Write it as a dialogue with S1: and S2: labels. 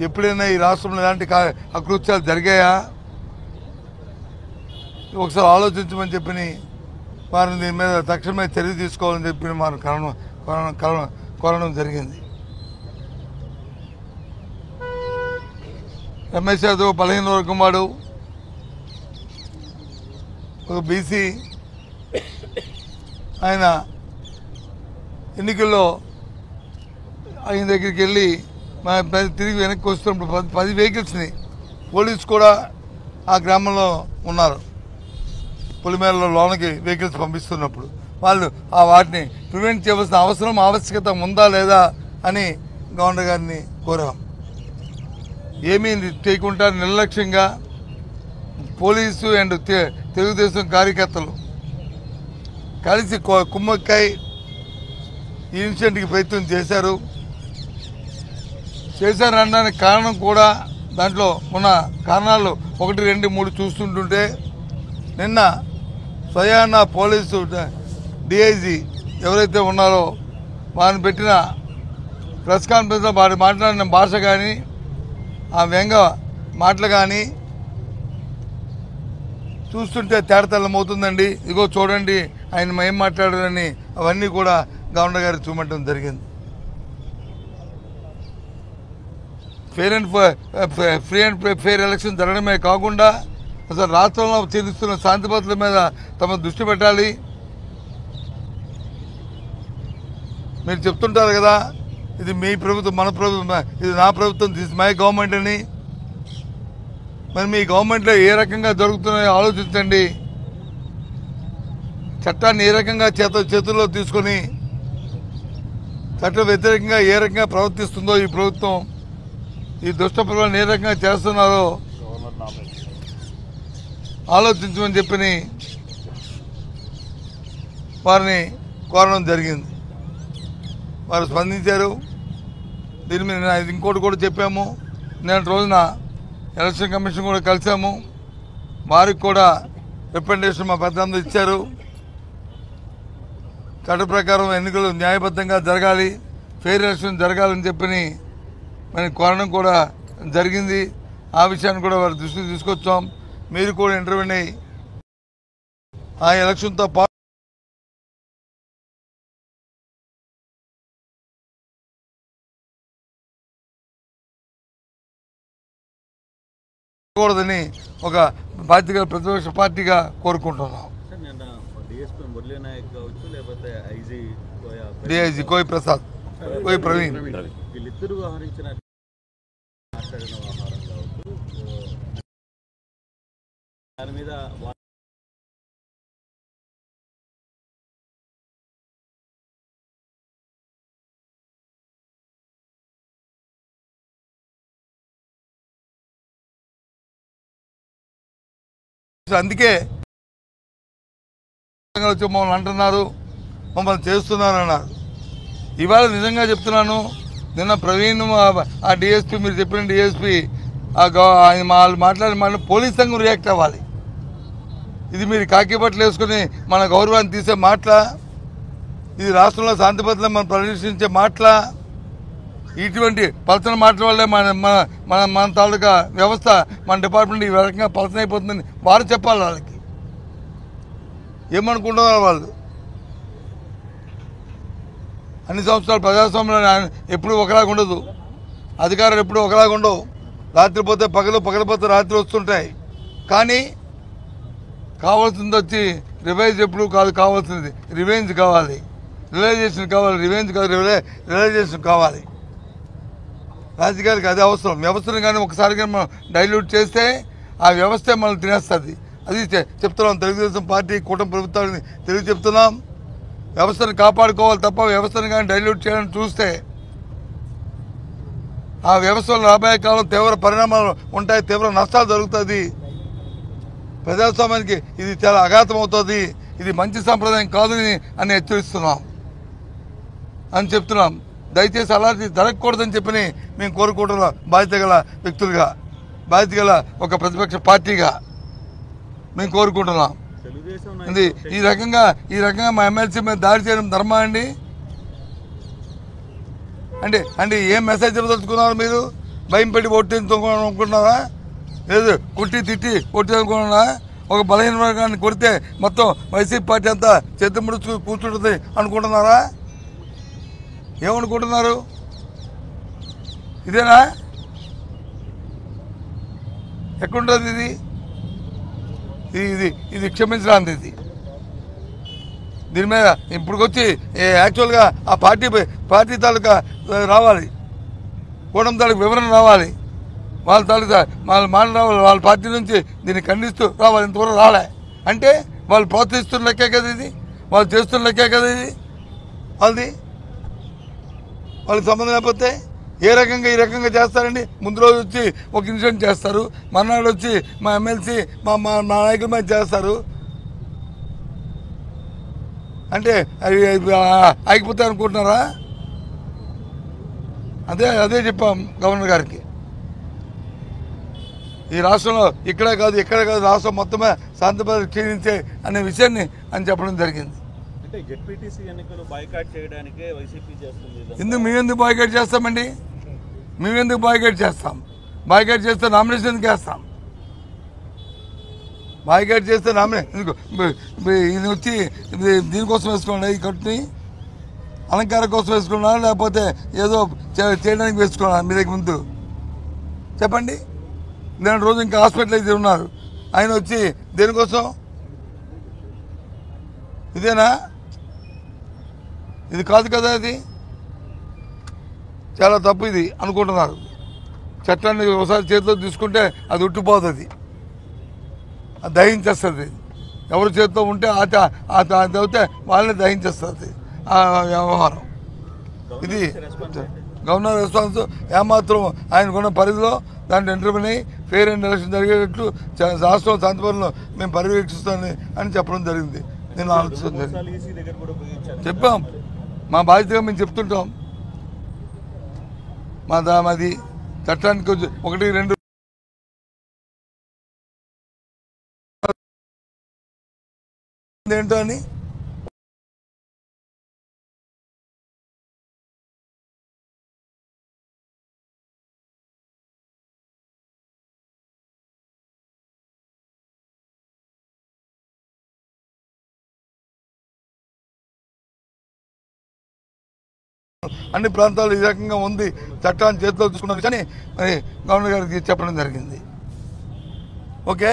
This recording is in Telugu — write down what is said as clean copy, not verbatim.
S1: ఎప్పుడైనా ఈ రాష్ట్రంలో ఇలాంటి అకృత్యాలు జరిగాయా? ఒకసారి ఆలోచించమని చెప్పి వారిని దీని మీద తక్షణమే చర్య తీసుకోవాలని చెప్పి మనం కోరడం జరిగింది. రమేష్ యాదవ్ బలహీన వర్గం వాడు, ఒక బీసీ. ఆయన ఎన్నికల్లో ఆయన దగ్గరికి వెళ్ళి తిరిగి వెనక్కి వస్తున్నప్పుడు 10 వెహికల్స్ని పోలీసు కూడా ఆ గ్రామంలో ఉన్నారు. పులిమేరలో లోనకి వెహికల్స్ పంపిస్తున్నప్పుడు వాళ్ళు వాటిని ప్రివెంట్ చేయవలసిన ఆవశ్యకత ఉందా లేదా అని గవర్నర్ గారిని కోరాం. ఏమీ చేయకుండా నిర్లక్ష్యంగా పోలీసు అండ్ తెలుగుదేశం కార్యకర్తలు కలిసి కుమ్మక్కై ఈ ఇన్సిడెంట్కి ప్రయత్నం చేశారనడానికి కారణం కూడా దాంట్లో ఉన్న కారణాలు 1, 2, 3 చూస్తుంటుంటే నిన్న స్వయాన పోలీసు డిఐజీ ఎవరైతే ఉన్నారో వారిని పెట్టిన ప్రెస్ కాన్ఫరెన్స్లో వారు మాట్లాడిన భాష కానీ ఆ వ్యంగ మాటలు కానీ చూస్తుంటే తేడతెల్లమవుతుందండి. ఇదిగో చూడండి ఆయన ఏం మాట్లాడారని అవన్నీ కూడా గవర్నర్ గారికి చూపడం జరిగింది. ఫ్రీ అండ్ ఫెయిర్ ఎలక్షన్ జరగడమే కాకుండా అసలు రాష్ట్రంలో చెల్లిస్తున్న శాంతి భద్రతల మీద తమ దృష్టి పెట్టాలి. మీరు చెప్తుంటారు కదా, ఇది మీ ప్రభుత్వం, మన ప్రభుత్వం, ఇది నా ప్రభుత్వం, దిస్ మై గవర్నమెంట్ అని. మరి మీ గవర్నమెంట్లో ఏ రకంగా జరుగుతున్నాయో ఆలోచించండి. చట్టాన్ని ఏ రకంగా చేతుల్లో తీసుకొని చట్ట వ్యతిరేకంగా ఏ రకంగా ప్రవర్తిస్తుందో ఈ ప్రభుత్వం, ఈ దుష్ట ప్రజలను ఏ రకంగా చేస్తున్నారో ఆలోచించమని చెప్పి వారిని కోరడం జరిగింది. వారు స్పందించారు. దీని మీద ఇంకోటి కూడా చెప్పాము. నేను రోజున ఎలక్షన్ కమిషన్ కూడా కలిసాము. వారికి కూడా రిప్రజెంటేషన్ మా పెద్దలందరూ ఇచ్చారు. చట్ట ప్రకారం ఎన్నికలు న్యాయబద్ధంగా జరగాలి, ఫెయిర్ ఎలక్షన్ జరగాలని చెప్పి మనం కోరడం కూడా జరిగింది. ఆ విషయాన్ని కూడా వారి దృష్టికి తీసుకొచ్చాం. మీరు కూడా ఇంటర్వ్యూని అయ్యి ఆ ఎలక్షన్తో పాటు కూడదని ఒక బాధ్యత ప్రతిపక్ష పార్టీగా కోరుకుంటున్నాం. డిఐజీ కోయి ప్రసాద్, కోయి ప్రవీణ్ అందుకే మమ్మల్ని అంటున్నారు, మమ్మల్ని చేస్తున్నారన్నారు. ఇవాళ నిజంగా చెప్తున్నాను, నిన్న ప్రవీణ్ ఆ డిఎస్పీ, మీరు చెప్పిన డిఎస్పీ ఆయన మాట్లాడి పోలీస్ సంఘం రియాక్ట్ అవ్వాలి. ఇది మీరు కాకి బట్టలు వేసుకుని మన గౌరవాన్ని తీసే మాటల, ఇది రాష్ట్రంలో శాంతి భద్రతలను మనం పరిరక్షించే మాటల, ఇటువంటి పలచన మాటల వల్లే మన తాలూకా వ్యవస్థ, మన డిపార్ట్మెంట్ ఈ రకంగా పలచన అయిపోతుందని వారు చెప్పాలి. వాళ్ళకి ఏమనుకుంటున్నారు వాళ్ళు? అన్ని సంవత్సరాలు ప్రజాస్వామ్యంలో ఎప్పుడు ఒకలాగా ఉండదు, అధికారులు ఎప్పుడు ఒకలాగా ఉండవు. రాత్రి పోతే పగలు, పగలు పోతే రాత్రి వస్తుంటాయి. కానీ కావాల్సింది వచ్చి రివైజ్ ఎప్పుడు కాదు, కావాల్సింది రివెంజ్ కావాలి, రియలైజేషన్ కావాలి. రివెంజ్ కాదు, రియలైజేషన్ కావాలి. రాజకీయాలకు అది అవసరం. వ్యవస్థను కానీ ఒకసారిగా మనం డైల్యూట్ చేస్తే ఆ వ్యవస్థే మనం తినేస్తుంది. అది చెప్తున్నాం. తెలుగుదేశం పార్టీ కూటమి ప్రభుత్వాన్ని తెలివి చెప్తున్నాం. వ్యవస్థను కాపాడుకోవాలి తప్ప వ్యవస్థను కానీ డైల్యూట్ చేయాలని చూస్తే ఆ వ్యవస్థలో రాబోయే కాలం తీవ్ర పరిణామాలు ఉంటాయి, తీవ్ర నష్టాలు జరుగుతుంది. ప్రజాస్వామ్యానికి ఇది చాలా అఘాతం అవుతుంది. ఇది మంచి సంప్రదాయం కాదని అని హెచ్చరిస్తున్నాం అని చెప్తున్నాం. దయచేసి అలాంటి జరగకూడదని చెప్పి మేము కోరుకుంటున్నాం. బాధ్యత గల వ్యక్తులుగా, బాధ్యత గల ఒక ప్రతిపక్ష పార్టీగా మేము కోరుకుంటున్నాం. ఇది ఈ రకంగా మా ఎమ్మెల్సీ మీద దాడి చేయడం ధర్మా అండి? అంటే ఏం మెసేజ్ ఇవ్వదలుచుకున్నారు మీరు? భయం పెట్టి అనుకుంటున్నారా? లేదు కుట్టి తిట్టి అనుకుంటున్నారా? ఒక బలహీన వర్గాన్ని కొడితే మొత్తం వైసీపీ పార్టీ అంతా చేతి ముడుచు కూర్చుంటుంది అనుకుంటున్నారా? ఏమనుకుంటున్నారు? ఇదేనా? ఎక్కడుంటుంది ఇది? ఇది ఇది క్షమించరాంది. ఇది దీని మీద ఇప్పుడుకొచ్చి యాక్చువల్గా ఆ పార్టీ తాలూకా రావాలి, కూటమి తాలూకు వివరణ రావాలి, వాళ్ళ తాలూకా వాళ్ళ మాట రావాలి, వాళ్ళ పార్టీ నుంచి దీన్ని ఖండిస్తూ రావాలి. ఇంతవరకు రాలే అంటే వాళ్ళు ప్రోత్సహిస్తున్న లెక్కే కదా ఇది, వాళ్ళు చేస్తున్న లెక్కే కదా ఇది. వాళ్ళకి సంబంధం లేకపోతే ఈ రకంగా చేస్తారండి. ముందు రోజు వచ్చి ఒక ఇన్సిడెంట్ చేస్తారు, మర్నాడు వచ్చి మా ఎమ్మెల్సీ మా నాయకుల మీద చేస్తారు. అంటే అవి ఆగిపోతాయి అనుకుంటున్నారా? అదే చెప్పాం గవర్నర్ గారికి. ఈ రాష్ట్రంలో ఇక్కడే కాదు ఎక్కడే కాదు రాష్ట్రం మొత్తమే శాంతి భద్రత క్షీణించే అనే విషయాన్ని అని చెప్పడం జరిగింది. ఎందుకు మేమెందుకు బాయ్కాట్ చేస్తామండి? మేమెందుకు బాయ్కాట్ చేస్తాం? బాయ్కాట్ చేస్తే నామినేషన్ ఎందుకు వేస్తాం? బాయ్కాట్ చేస్తే ఇది వచ్చి దీనికోసం వేసుకోండి, ఈ కట్టుని అలంకారం కోసం వేసుకున్నా లేకపోతే ఏదో చేయడానికి వేసుకున్నా? మీ దగ్గర ముందు చెప్పండి. నేను రోజు ఇంకా హాస్పిటల్ అయితే ఉన్నారు, ఆయన వచ్చి దేనికోసం? ఇదేనా? ఇది కాదు కదా, ఇది చాలా తప్పు ఇది అనుకుంటున్నారు. చట్టాన్ని ఒకసారి చేతిలో తీసుకుంటే అది ఉట్టిపోతుంది, అది దహించేస్తుంది. ఎవరి చేతిలో ఉంటే అవుతే వాళ్ళని దహించేస్తుంది ఆ వ్యవహారం. ఇది గవర్నర్ రెస్పాన్స్ ఏమాత్రం ఆయనకున్న పరిధిలో దాంట్లో ఇంటర్వ్యూ అయ్యి ఫెయిర్ అండ్ ఎలక్షన్ జరిగేటట్లు రాష్ట్రంలో శాంతిపరంలో మేము పర్యవేక్షిస్తామని అని చెప్పడం జరిగింది. నేను ఆలోచిస్తాను, చెప్పాం, మా బాధ్యతగా మేము చెప్తుంటాం. మాది చట్టానికి 1, 2 ఏంటో అని అన్ని ప్రాంతాలు ఈ రకంగా ఉంది, చట్టాన్ని చేతిలో తీసుకున్నారు కానీ గవర్నర్ గారికి చెప్పడం జరిగింది. ఓకే.